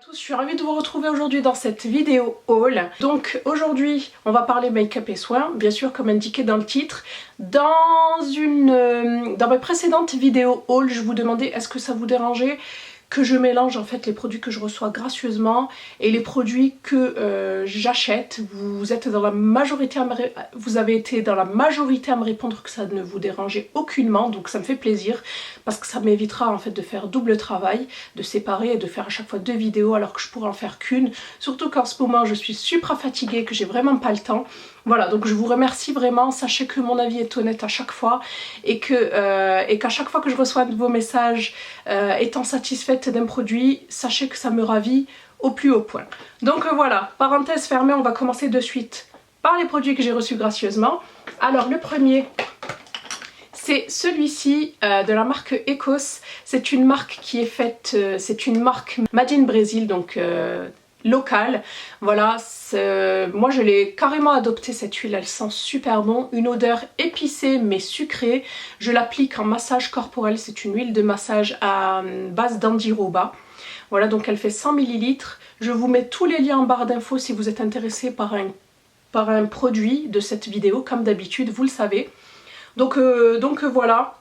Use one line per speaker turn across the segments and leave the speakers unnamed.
Tous, je suis ravie de vous retrouver aujourd'hui dans cette vidéo haul. Donc aujourd'hui on va parler make-up et soins, bien sûr comme indiqué dans le titre. Dans mes précédentes vidéos haul, je vous demandais est-ce que ça vous dérangeait que je mélange en fait les produits que je reçois gracieusement et les produits que j'achète. Vous avez été dans la majorité à me répondre que ça ne vous dérangeait aucunement, donc ça me fait plaisir parce que ça m'évitera en fait de faire double travail, de séparer et de faire à chaque fois deux vidéos alors que je pourrais en faire qu'une, surtout qu'en ce moment je suis super fatiguée, que j'ai vraiment pas le temps. Voilà, donc je vous remercie vraiment, sachez que mon avis est honnête à chaque fois et qu'à chaque fois que je reçois de vos messages étant satisfaite d'un produit, sachez que ça me ravit au plus haut point. Donc voilà, parenthèse fermée, on va commencer de suite par les produits que j'ai reçus gracieusement. Alors le premier, c'est celui-ci de la marque Ecos. C'est une marque qui est faite, c'est une marque Made in Brésil, donc locale. Voilà, moi je l'ai carrément adoptée cette huile, elle sent super bon, une odeur épicée mais sucrée. Je l'applique en massage corporel, c'est une huile de massage à base d'andiroba. Voilà, donc elle fait 100 ml. Je vous mets tous les liens en barre d'infos si vous êtes intéressé par un produit de cette vidéo, comme d'habitude, vous le savez. Donc voilà.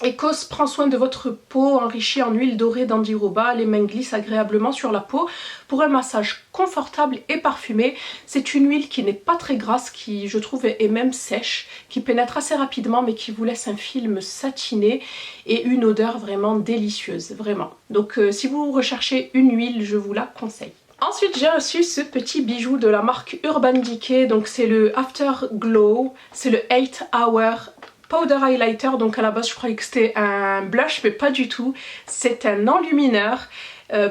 Ecos prend soin de votre peau enrichie en huile dorée d'andiroba. Les mains glissent agréablement sur la peau pour un massage confortable et parfumé. C'est une huile qui n'est pas très grasse, qui je trouve est même sèche, qui pénètre assez rapidement mais qui vous laisse un film satiné et une odeur vraiment délicieuse, vraiment. Donc si vous recherchez une huile, je vous la conseille. Ensuite j'ai reçu ce petit bijou de la marque Urban Decay, donc c'est le Afterglow, c'est le 8 Hour Powder Highlighter. Donc à la base je croyais que c'était un blush mais pas du tout, c'est un enlumineur,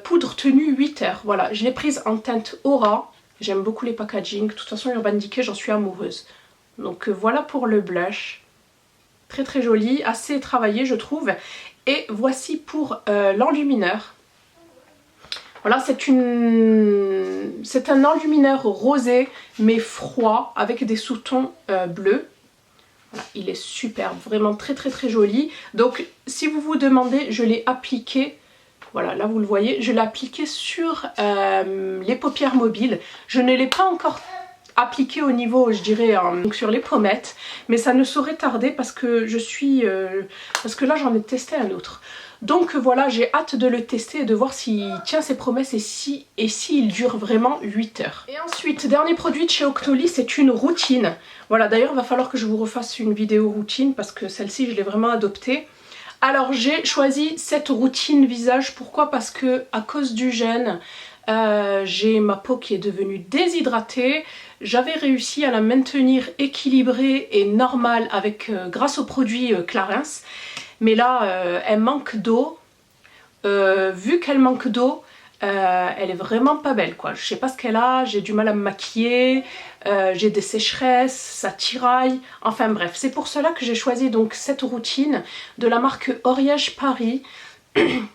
poudre tenue 8 heures. Voilà, je l'ai prise en teinte Aura, j'aime beaucoup les packaging, de toute façon Urban Decay j'en suis amoureuse. Donc voilà pour le blush, très très joli, assez travaillé je trouve. Et voici pour l'enlumineur. Voilà, c'est un enlumineur rosé mais froid avec des sous-tons bleus. Voilà, il est superbe, vraiment très très très joli. Donc si vous vous demandez, je l'ai appliqué, voilà là vous le voyez, je l'ai appliqué sur les paupières mobiles. Je ne l'ai pas encore appliqué au niveau, je dirais, donc sur les pommettes, mais ça ne saurait tarder parce que parce que là j'en ai testé un autre. Donc voilà, j'ai hâte de le tester et de voir s'il tient ses promesses et s'il dure vraiment 8 heures. Et ensuite, dernier produit de chez Octoly, c'est une routine. Voilà, d'ailleurs il va falloir que je vous refasse une vidéo routine parce que celle-ci je l'ai vraiment adoptée. Alors j'ai choisi cette routine visage, pourquoi? Parce que à cause du gène, j'ai ma peau qui est devenue déshydratée. J'avais réussi à la maintenir équilibrée et normale grâce au produit Clarins. Mais là, elle manque d'eau. Vu qu'elle manque d'eau, elle est vraiment pas belle quoi. Je sais pas ce qu'elle a, j'ai du mal à me maquiller, j'ai des sécheresses, ça tiraille. Enfin bref, c'est pour cela que j'ai choisi donc cette routine de la marque Oriège Paris.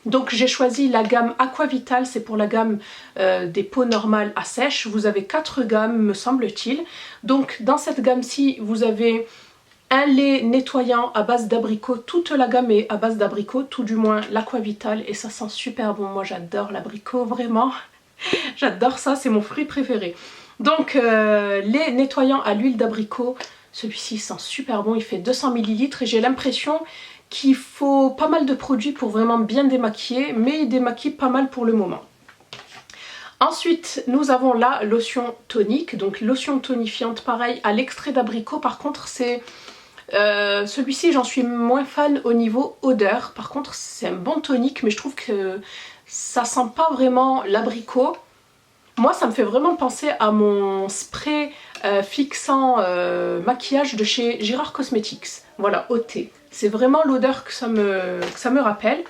Donc j'ai choisi la gamme Aquavital, c'est pour la gamme des peaux normales à sèche. Vous avez 4 gammes me semble-t-il. Donc dans cette gamme-ci, vous avez un lait nettoyant à base d'abricot, toute la gamme est à base d'abricot, tout du moins l'Aquavital, et ça sent super bon. Moi j'adore l'abricot, vraiment, j'adore ça, c'est mon fruit préféré. Donc lait nettoyant à l'huile d'abricot, celui-ci sent super bon, il fait 200 ml et j'ai l'impression qu'il faut pas mal de produits pour vraiment bien démaquiller, mais il démaquille pas mal pour le moment. Ensuite, nous avons la lotion tonique, donc lotion tonifiante, pareil, à l'extrait d'abricot. Par contre, c'est celui-ci, j'en suis moins fan au niveau odeur. Par contre, c'est un bon tonique, mais je trouve que ça sent pas vraiment l'abricot. Moi, ça me fait vraiment penser à mon spray fixant maquillage de chez Girard Cosmetics. Voilà, au thé. C'est vraiment l'odeur que ça me rappelle.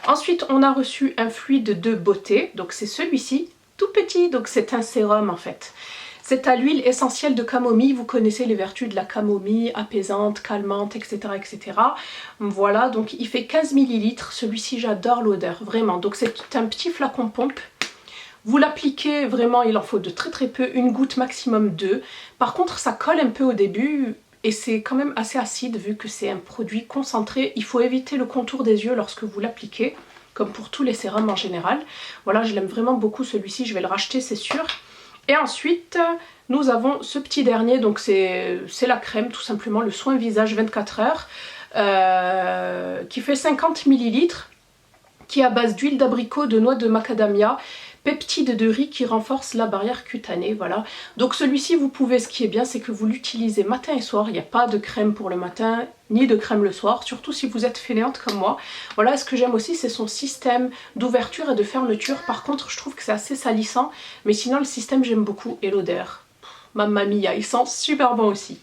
Ensuite, on a reçu un fluide de beauté. Donc c'est celui-ci, tout petit. Donc c'est un sérum en fait. C'est à l'huile essentielle de camomille. Vous connaissez les vertus de la camomille, apaisante, calmante, etc. etc. Voilà, donc il fait 15 ml. Celui-ci, j'adore l'odeur, vraiment. Donc c'est un petit flacon pompe. Vous l'appliquez vraiment, il en faut de très très peu, une goutte maximum 2. Par contre, ça colle un peu au début et c'est quand même assez acide vu que c'est un produit concentré. Il faut éviter le contour des yeux lorsque vous l'appliquez. comme pour tous les sérums en général. Voilà, je l'aime vraiment beaucoup celui-ci, je vais le racheter c'est sûr. Et ensuite, nous avons ce petit dernier, donc c'est la crème tout simplement, le soin visage 24 heures, qui fait 50 ml, qui est à base d'huile d'abricot, de noix de macadamia, peptides de riz qui renforce la barrière cutanée, voilà. Donc celui-ci vous pouvez, ce qui est bien c'est que vous l'utilisez matin et soir, il n'y a pas de crème pour le matin ni de crème le soir, surtout si vous êtes fainéante comme moi. Voilà, ce que j'aime aussi c'est son système d'ouverture et de fermeture, par contre je trouve que c'est assez salissant, mais sinon le système j'aime beaucoup et l'odeur, mamma mia, il sent super bon aussi.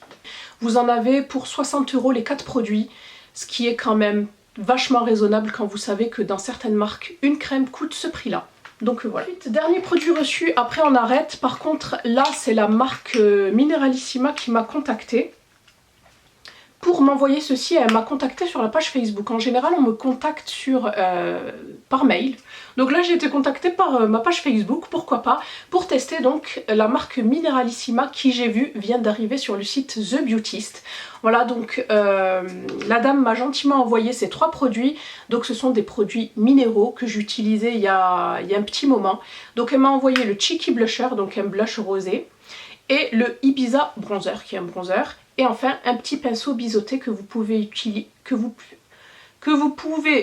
Vous en avez pour 60 € les 4 produits, ce qui est quand même vachement raisonnable quand vous savez que dans certaines marques une crème coûte ce prix là. Donc voilà. Ensuite, dernier produit reçu, après on arrête. Par contre là c'est la marque Mineralissima qui m'a contactée pour m'envoyer ceci. Elle m'a contactée sur la page Facebook. En général on me contacte par mail. Donc là j'ai été contactée par ma page Facebook, pourquoi pas, pour tester donc la marque Mineralissima qui j'ai vu vient d'arriver sur le site The Beautist. Voilà donc la dame m'a gentiment envoyé ces 3 produits. Donc ce sont des produits minéraux que j'utilisais il y a un petit moment. Donc elle m'a envoyé le Cheeky Blusher, donc un blush rosé, et le Ibiza Bronzer qui est un bronzer. Et enfin un petit pinceau biseauté que vous pouvez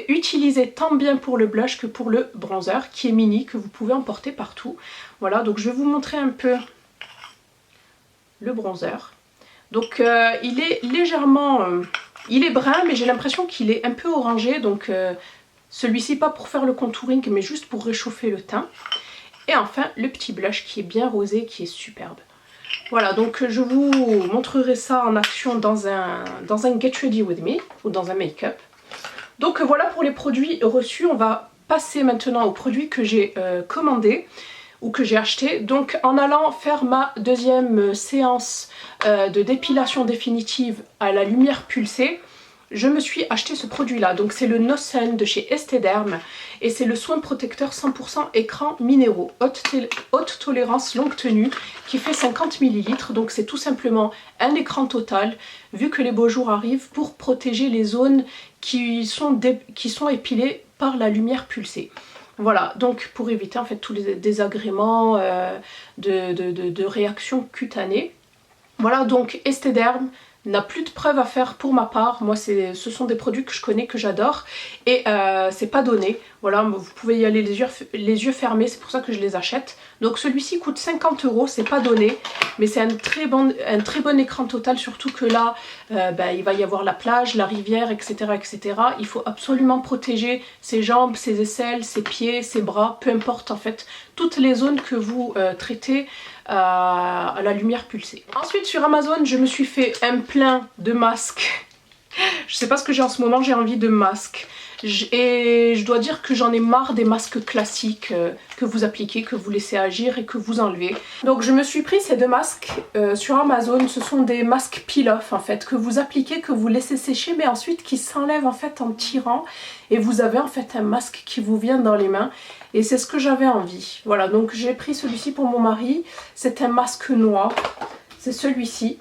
utiliser tant bien pour le blush que pour le bronzer, qui est mini, que vous pouvez emporter partout. Voilà, donc je vais vous montrer un peu le bronzer. Donc il est légèrement, il est brun mais j'ai l'impression qu'il est un peu orangé, donc celui-ci pas pour faire le contouring mais juste pour réchauffer le teint. Et enfin le petit blush qui est bien rosé, qui est superbe. Voilà, donc je vous montrerai ça en action dans un Get Ready With Me ou dans un make-up. Donc voilà pour les produits reçus. On va passer maintenant aux produits que j'ai commandés ou que j'ai achetés. Donc en allant faire ma deuxième séance de dépilation définitive à la lumière pulsée, je me suis acheté ce produit là. Donc c'est le No Sun de chez Estée Derme et c'est le soin protecteur 100% écran minéraux haute tolérance longue tenue qui fait 50 ml. Donc c'est tout simplement un écran total vu que les beaux jours arrivent, pour protéger les zones qui sont épilées par la lumière pulsée. Voilà, donc pour éviter en fait tous les désagréments de réactions cutanées. Voilà, donc Estée Derme n'a plus de preuves à faire pour ma part. Moi ce sont des produits que je connais, que j'adore, et c'est pas donné. Voilà, vous pouvez y aller les yeux fermés, c'est pour ça que je les achète. Donc celui-ci coûte 50 €, c'est pas donné, mais c'est un très bon écran total, surtout que là il va y avoir la plage, la rivière, etc., etc. Il faut absolument protéger ses jambes, ses aisselles, ses pieds, ses bras, peu importe en fait, toutes les zones que vous traitez à la lumière pulsée. Ensuite sur Amazon je me suis fait un plein de masques. Je sais pas ce que j'ai en ce moment, j'ai envie de masques. Et je dois dire que j'en ai marre des masques classiques que vous appliquez, que vous laissez agir et que vous enlevez. Donc je me suis pris ces 2 masques sur Amazon. Ce sont des masques peel-off en fait, que vous appliquez, que vous laissez sécher, mais ensuite qui s'enlèvent en fait en tirant. Et vous avez en fait un masque qui vous vient dans les mains. Et c'est ce que j'avais envie. Voilà, donc j'ai pris celui-ci pour mon mari. C'est un masque noir. C'est celui-ci.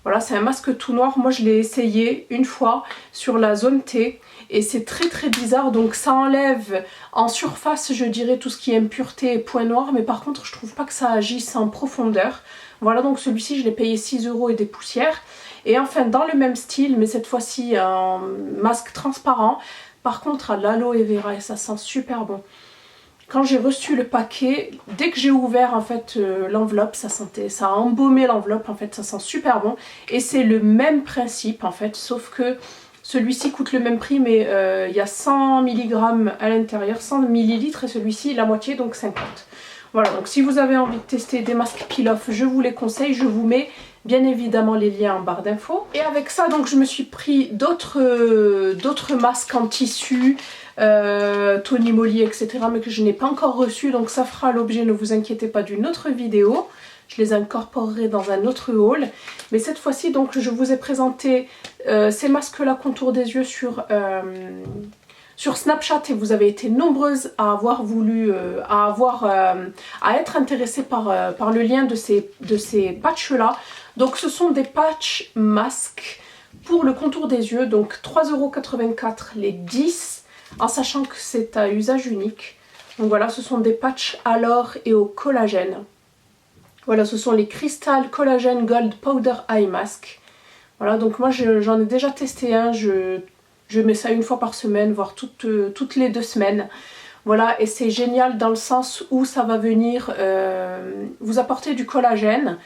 Voilà, c'est un masque tout noir. Moi je l'ai essayé une fois sur la zone T et c'est très très bizarre. Donc ça enlève en surface, je dirais, tout ce qui est impureté et points noirs, mais par contre je trouve pas que ça agisse en profondeur. Voilà, donc celui-ci je l'ai payé 6 € et des poussières. Et enfin dans le même style, mais cette fois-ci un masque transparent, par contre à l'aloe vera, et ça sent super bon. Quand j'ai reçu le paquet, dès que j'ai ouvert en fait l'enveloppe, ça a embaumé l'enveloppe, en fait ça sent super bon. Et c'est le même principe en fait, sauf que celui-ci coûte le même prix, mais il y a 100 mg à l'intérieur, 100 ml, et celui-ci la moitié, donc 50. Voilà, donc si vous avez envie de tester des masques peel-off, je vous les conseille, je vous mets bien évidemment les liens en barre d'infos. Et avec ça donc je me suis pris d'autres masques en tissu, Tony Moly, etc., mais que je n'ai pas encore reçu, donc ça fera l'objet, ne vous inquiétez pas, d'une autre vidéo. Je les incorporerai dans un autre haul. Mais cette fois-ci donc je vous ai présenté ces masques là contour des yeux sur Snapchat, et vous avez été nombreuses à avoir voulu, à être intéressées par le lien de ces patchs là. Donc ce sont des patchs masques pour le contour des yeux, donc 3,84 € les 10. en sachant que c'est à usage unique. Donc voilà, ce sont des patchs à l'or et au collagène. Voilà, ce sont les Crystal Collagen Gold Powder Eye Mask. Voilà, donc moi j'en ai déjà testé un, je mets ça une fois par semaine, voire toutes les 2 semaines. Voilà, et c'est génial dans le sens où ça va venir vous apporter du collagène.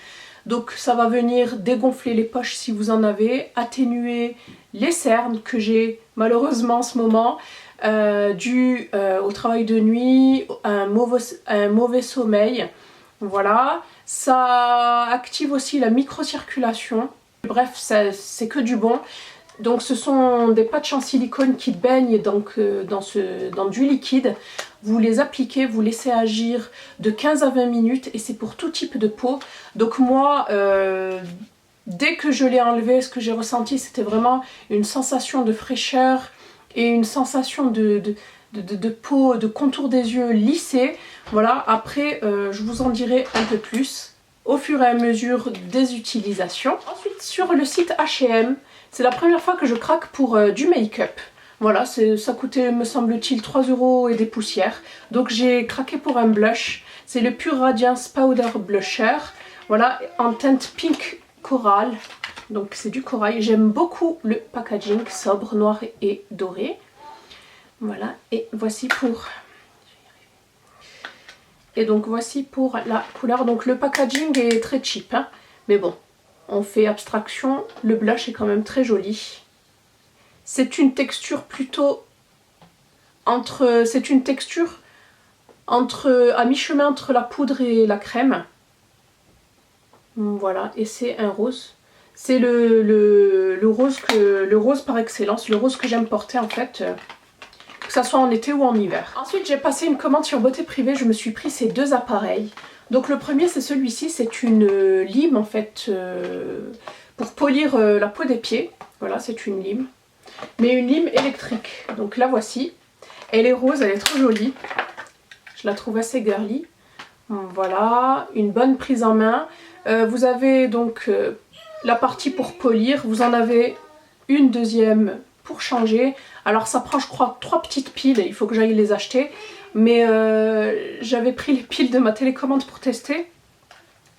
Donc ça va venir dégonfler les poches si vous en avez, atténuer les cernes que j'ai malheureusement en ce moment, dû au travail de nuit, un mauvais sommeil. Voilà, ça active aussi la microcirculation. Bref, c'est que du bon. Donc ce sont des patchs en silicone qui baignent donc, dans du liquide. Vous les appliquez, vous laissez agir de 15 à 20 minutes et c'est pour tout type de peau. Donc moi, dès que je l'ai enlevé, ce que j'ai ressenti, c'était vraiment une sensation de fraîcheur et une sensation de peau, de contour des yeux lissé. Voilà, après je vous en dirai un peu plus au fur et à mesure des utilisations. Ensuite, sur le site H&M, c'est la première fois que je craque pour du make-up. Voilà, ça coûtait, me semble-t-il, 3 € et des poussières. Donc j'ai craqué pour un blush. C'est le Pure Radiance Powder Blusher. Voilà, en teinte pink coral. Donc c'est du corail. J'aime beaucoup le packaging sobre, noir et doré. Voilà, et voici pour... Et donc voici pour la couleur. Donc le packaging est très cheap, hein, mais bon, on fait abstraction. Le blush est quand même très joli. C'est une texture plutôt entre... C'est une texture à mi-chemin entre la poudre et la crème. Voilà, et c'est un rose. C'est le rose par excellence, le rose que j'aime porter en fait. Que ça soit en été ou en hiver. Ensuite j'ai passé une commande sur Beauté Privée, je me suis pris ces 2 appareils. Donc le premier c'est celui-ci, c'est une lime en fait pour polir la peau des pieds. Voilà, c'est une lime. Mais une lime électrique. Donc la voici. Elle est rose, elle est trop jolie. Je la trouve assez girly. Voilà, une bonne prise en main. Vous avez donc la partie pour polir, vous en avez une deuxième pour changer. Alors ça prend je crois 3 petites piles, il faut que j'aille les acheter. Mais j'avais pris les piles de ma télécommande pour tester.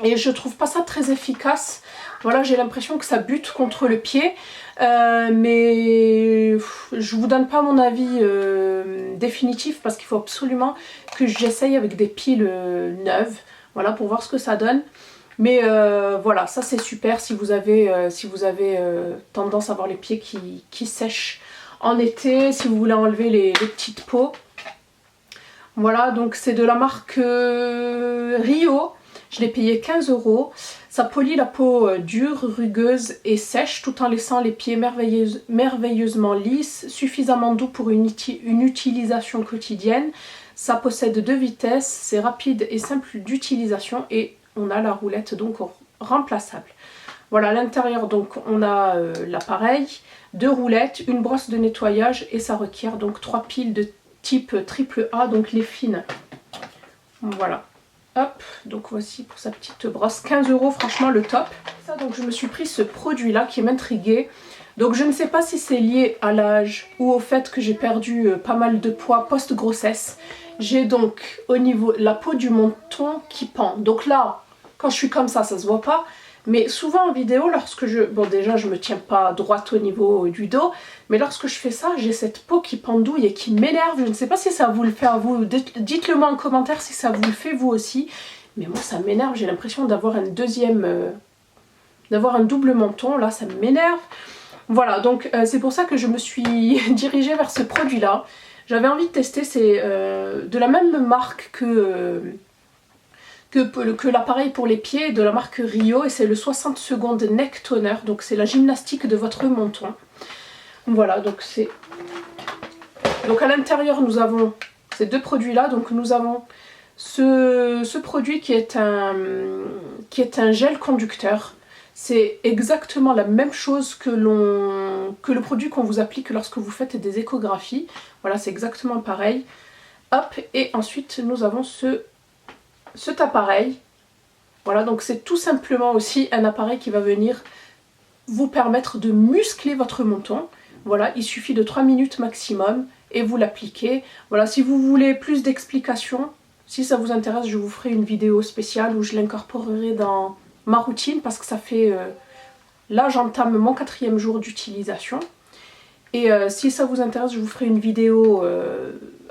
Et je trouve pas ça très efficace. Voilà, j'ai l'impression que ça bute contre le pied. Mais je vous donne pas mon avis définitif parce qu'il faut absolument que j'essaye avec des piles neuves. Voilà, pour voir ce que ça donne. Mais voilà, ça c'est super si vous avez, tendance à avoir les pieds qui sèchent en été, si vous voulez enlever les petites peaux. Voilà, donc c'est de la marque Rio. Je l'ai payé 15 €. Ça polit la peau dure, rugueuse et sèche tout en laissant les pieds merveilleusement lisses, suffisamment doux pour une utilisation quotidienne. Ça possède 2 vitesses, c'est rapide et simple d'utilisation et on a la roulette donc remplaçable. Voilà, à l'intérieur donc on a l'appareil, 2 roulettes, une brosse de nettoyage et ça requiert donc 3 piles de type AAA, donc les fines. Voilà. Hop, donc voici pour sa petite brosse, 15 €, franchement le top. Ça, donc je me suis pris ce produit là qui m'intriguait. Donc je ne sais pas si c'est lié à l'âge ou au fait que j'ai perdu pas mal de poids post-grossesse. J'ai donc au niveau la peau du menton qui pend. Donc là, quand je suis comme ça se voit pas. Mais souvent en vidéo, lorsque je... Bon déjà je me tiens pas droite au niveau du dos. Mais lorsque je fais ça, j'ai cette peau qui pendouille et qui m'énerve. Je ne sais pas si ça vous le fait à vous. Dites-le moi en commentaire si ça vous le fait vous aussi. Mais moi ça m'énerve. J'ai l'impression d'avoir un d'avoir un double menton. Là ça m'énerve. Voilà, donc c'est pour ça que je me suis dirigée vers ce produit-là. J'avais envie de tester. C'est de la même marque que l'appareil pour les pieds de la marque Rio et c'est le 60 secondes neck toner, donc c'est la gymnastique de votre menton. Voilà, donc c'est... Donc à l'intérieur nous avons ces 2 produits là, donc nous avons ce produit qui est un gel conducteur. C'est exactement la même chose que le produit qu'on vous applique lorsque vous faites des échographies. Voilà, c'est exactement pareil. Hop, et ensuite nous avons cet appareil. Voilà, donc c'est tout simplement aussi un appareil qui va venir vous permettre de muscler votre menton. Voilà, il suffit de 3 minutes maximum et vous l'appliquez. Voilà, si vous voulez plus d'explications, si ça vous intéresse, je vous ferai une vidéo spéciale où je l'incorporerai dans ma routine parce que ça fait... là, j'entame mon 4e jour d'utilisation. Et si ça vous intéresse, je vous ferai une vidéo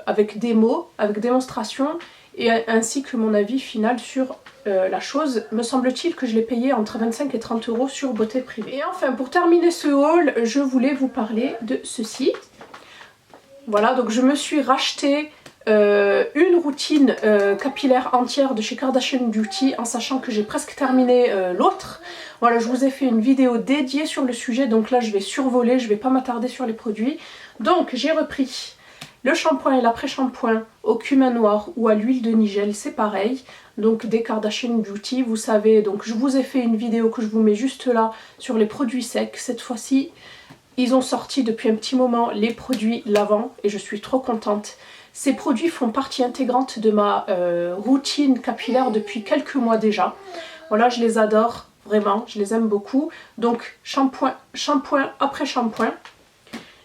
avec des mots, avec démonstration, et ainsi que mon avis final sur la chose. Me semble-t-il que je l'ai payé entre 25 et 30 € sur Beauté Privée. Et enfin, pour terminer ce haul, je voulais vous parler de ceci. Voilà, donc je me suis racheté une routine capillaire entière de chez Kardashian Beauty en sachant que j'ai presque terminé l'autre. Voilà, je vous ai fait une vidéo dédiée sur le sujet, donc là je vais survoler, je vais pas m'attarder sur les produits. Donc j'ai repris le shampoing et l'après-shampoing au cumin noir ou à l'huile de nigel, c'est pareil. Donc des Kardashian Beauty, vous savez, donc je vous ai fait une vidéo que je vous mets juste là sur les produits secs. Cette fois-ci, ils ont sorti depuis un petit moment les produits lavants et je suis trop contente. Ces produits font partie intégrante de ma routine capillaire depuis quelques mois déjà. Voilà, je les adore, vraiment, je les aime beaucoup. Donc shampoing après shampoing.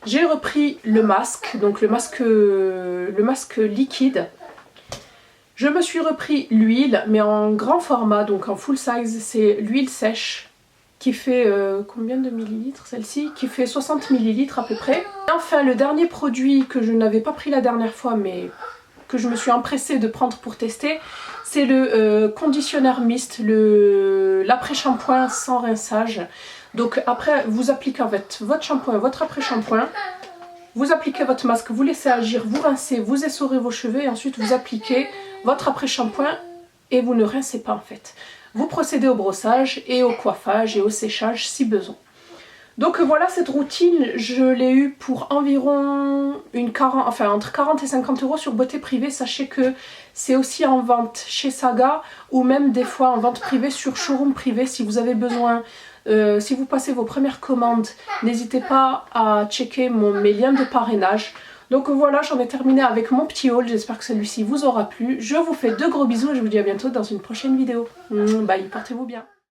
J'ai repris le masque, donc le masque liquide. Je me suis repris l'huile, mais en grand format, donc en full size. C'est l'huile sèche qui fait combien de millilitres celle-ci? Qui fait 60 millilitres à peu près. Et enfin, le dernier produit que je n'avais pas pris la dernière fois, mais que je me suis empressée de prendre pour tester, c'est le conditionneur mist, l'après-shampoing sans rinçage. Donc après, vous appliquez en fait votre shampoing, votre après-shampoing, vous appliquez votre masque, vous laissez agir, vous rincez, vous essorez vos cheveux et ensuite vous appliquez votre après-shampoing et vous ne rincez pas en fait. Vous procédez au brossage et au coiffage et au séchage si besoin. Donc voilà, cette routine, je l'ai eue pour environ entre 40 et 50 € sur Beauté Privée. Sachez que c'est aussi en vente chez Saga ou même des fois en vente privée sur showroom privé si vous avez besoin. Si vous passez vos premières commandes, n'hésitez pas à checker mes liens de parrainage. Donc voilà, j'en ai terminé avec mon petit haul. J'espère que celui-ci vous aura plu. Je vous fais de gros bisous et je vous dis à bientôt dans une prochaine vidéo. Bye, portez-vous bien.